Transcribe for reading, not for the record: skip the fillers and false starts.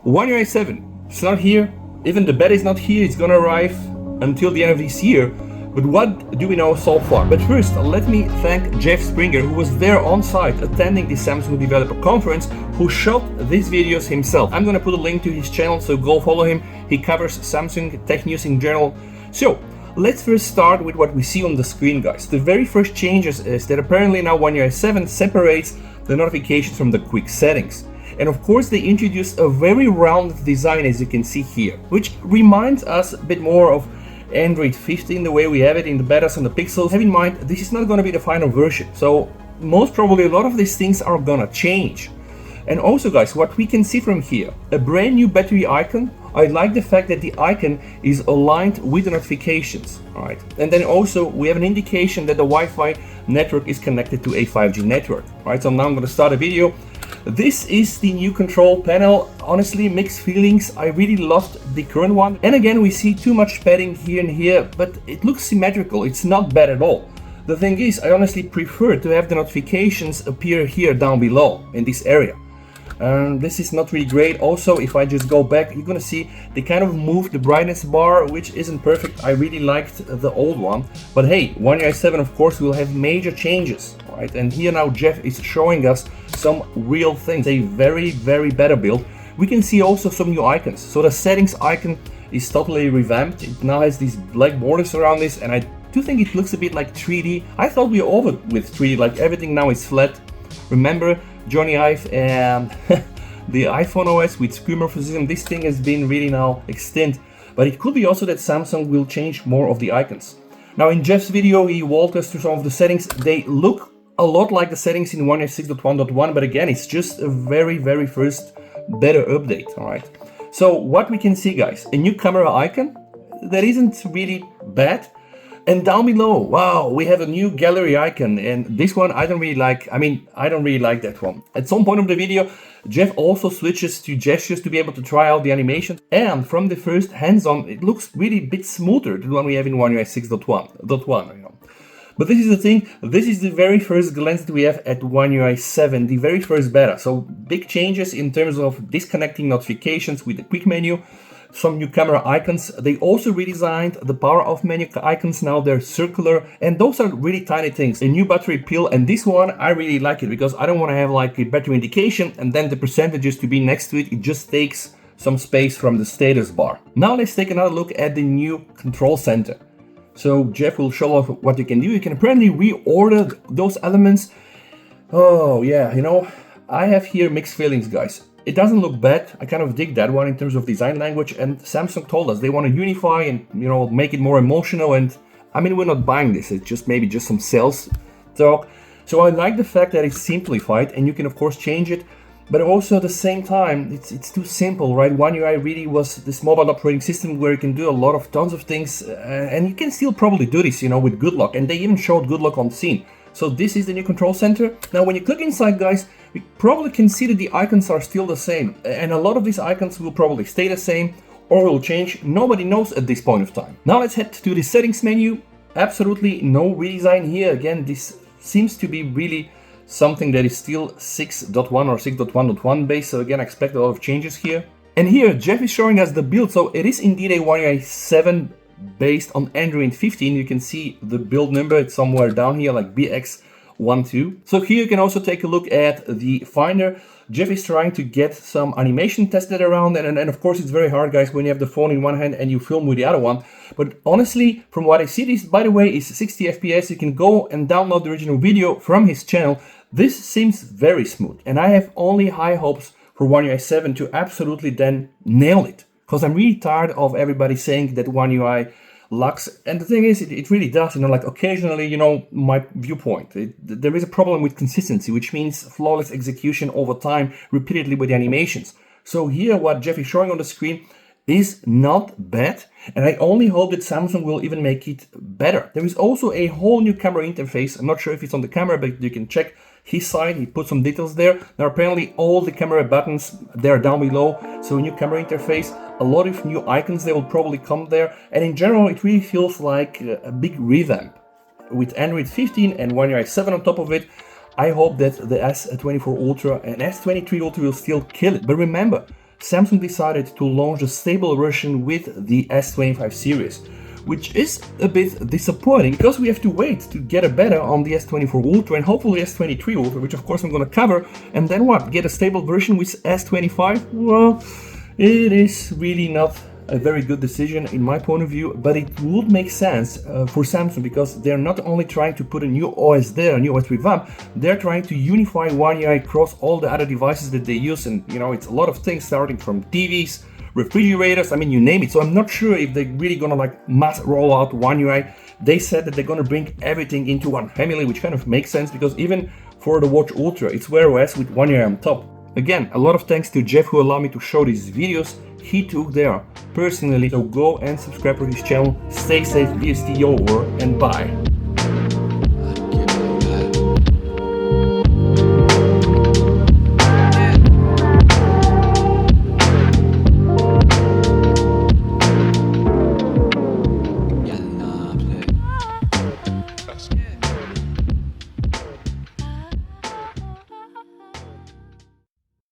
One UI 7, it's not here. Even the beta is not here. It's gonna arrive until the end of this year. But what do we know so far? But first, let me thank Jeff Springer, who was there on site attending the Samsung Developer Conference, who shot these videos himself. I'm gonna put a link to his channel, so go follow him. He covers Samsung tech news in general. So, let's first start with what we see on the screen, guys. The very first changes is that apparently now One UI 7 separates the notifications from the quick settings. And of course they introduced a very rounded design, as you can see here, which reminds us a bit more of Android 15, the way we have it in the betas and the pixels. Have in mind, this is not going to be the final version, so most probably a lot of these things are gonna change. And also, guys, what we can see from here, a brand new battery icon. I like the fact that the icon is aligned with the notifications, all right? And then also we have an indication that the Wi-Fi network is connected to a 5G network, right? So now I'm gonna start a video. This is the new control panel. Honestly, mixed feelings. I really loved the current one. And again, we see too much padding here and here, but it looks symmetrical. It's not bad at all. The thing is, I honestly prefer to have the notifications appear here down below in this area. This is not really great. Also, if I just go back, you're gonna see they kind of moved the brightness bar, which isn't perfect. I really liked the old one, but hey, One UI 7 of course will have major changes, right? And here now Jeff is showing us some real things, a very better build. We can see also some new icons. So the settings icon is totally revamped. It now has these black borders around this, and I do think it looks a bit like 3D. I thought we were over with 3D, like everything now is flat. Remember Johnny Ive and the iPhone OS with skeuomorphism? This thing has been really now extinct, but it could be also that Samsung will change more of the icons. Now in Jeff's video, he walked us through some of the settings. They look a lot like the settings in One UI 6.1.1, but again, it's just a very first better update, all right? So what we can see, guys, a new camera icon that isn't really bad. And down below, wow, we have a new gallery icon, and this one I don't really like. I don't really like that one. At some point of the video, Jeff also switches to gestures to be able to try out the animation. And from the first hands-on, it looks really a bit smoother than the one we have in One UI 6.1. You know. But this is the thing, this is the very first glance that we have at One UI 7, the very first beta. So big changes in terms of disconnecting notifications with the quick menu. Some new camera icons. They also redesigned the power off menu icons. Now they're circular, and those are really tiny things. A new battery pill, and this one I really like it because I don't want to have like a battery indication and then the percentages to be next to it. It just takes some space from the status bar. Now let's take another look at the new control center. So Jeff will show off what you can do. You can apparently reorder those elements. Oh yeah, you know, I have here mixed feelings, guys. It doesn't look bad. I kind of dig that one in terms of design language, and Samsung told us they want to unify and, you know, make it more emotional. And I mean, we're not buying this. It's just maybe just some sales talk. So I like the fact that it's simplified and you can of course change it, but also at the same time, it's too simple, right? One UI really was this mobile operating system where you can do a lot of tons of things, and you can still probably do this, you know, with Good Lock, and they even showed Good Lock on scene. So this is the new control center. Now, when you click inside, guys, we probably can see that the icons are still the same. And a lot of these icons will probably stay the same or will change. Nobody knows at this point of time. Now let's head to the settings menu. Absolutely no redesign here. Again, this seems to be really something that is still 6.1 or 6.1.1 based. So again, I expect a lot of changes here. And here, Jeff is showing us the build. So it is indeed a One UI 7 based on Android 15. You can see the build number, it's somewhere down here like BX12. So here you can also take a look at the Finder. Jeff is trying to get some animation tested around, and of course it's very hard, guys, when you have the phone in one hand and you film with the other one. But honestly, from what I see, this, by the way, is 60 FPS. You can go and download the original video from his channel. This seems very smooth, and I have only high hopes for One UI 7 to absolutely then nail it. Because I'm really tired of everybody saying that One UI lacks, and the thing is, it really does, you know, like occasionally, you know, my viewpoint, there is a problem with consistency, which means flawless execution over time, repeatedly with the animations. So here, what Jeff is showing on the screen is not bad, and I only hope that Samsung will even make it better. There is also a whole new camera interface. I'm not sure if it's on the camera, but you can check his side, he put some details there. Now apparently all the camera buttons, they're down below, so a new camera interface, a lot of new icons, they will probably come there, and in general it really feels like a big revamp. With Android 15 and One UI 7 on top of it, I hope that the S24 Ultra and S23 Ultra will still kill it. But remember, Samsung decided to launch a stable version with the S25 series, which is a bit disappointing because we have to wait to get a beta on the S24 Ultra and hopefully S23 Ultra, which of course I'm gonna cover, and then what, get a stable version with S25? Well, it is really not a very good decision in my point of view, but it would make sense for Samsung because they're not only trying to put a new OS there, a new OS revamp, they're trying to unify One UI across all the other devices that they use, and you know, it's a lot of things starting from TVs, refrigerators, I mean, you name it. So I'm not sure if they're really gonna like mass roll out One UI. They said that they're gonna bring everything into one family, which kind of makes sense because even for the Watch Ultra, it's Wear OS with One UI on top. Again, a lot of thanks to Jeff who allowed me to show these videos. He took there personally, so go and subscribe to his channel. Stay safe, VST over, and bye.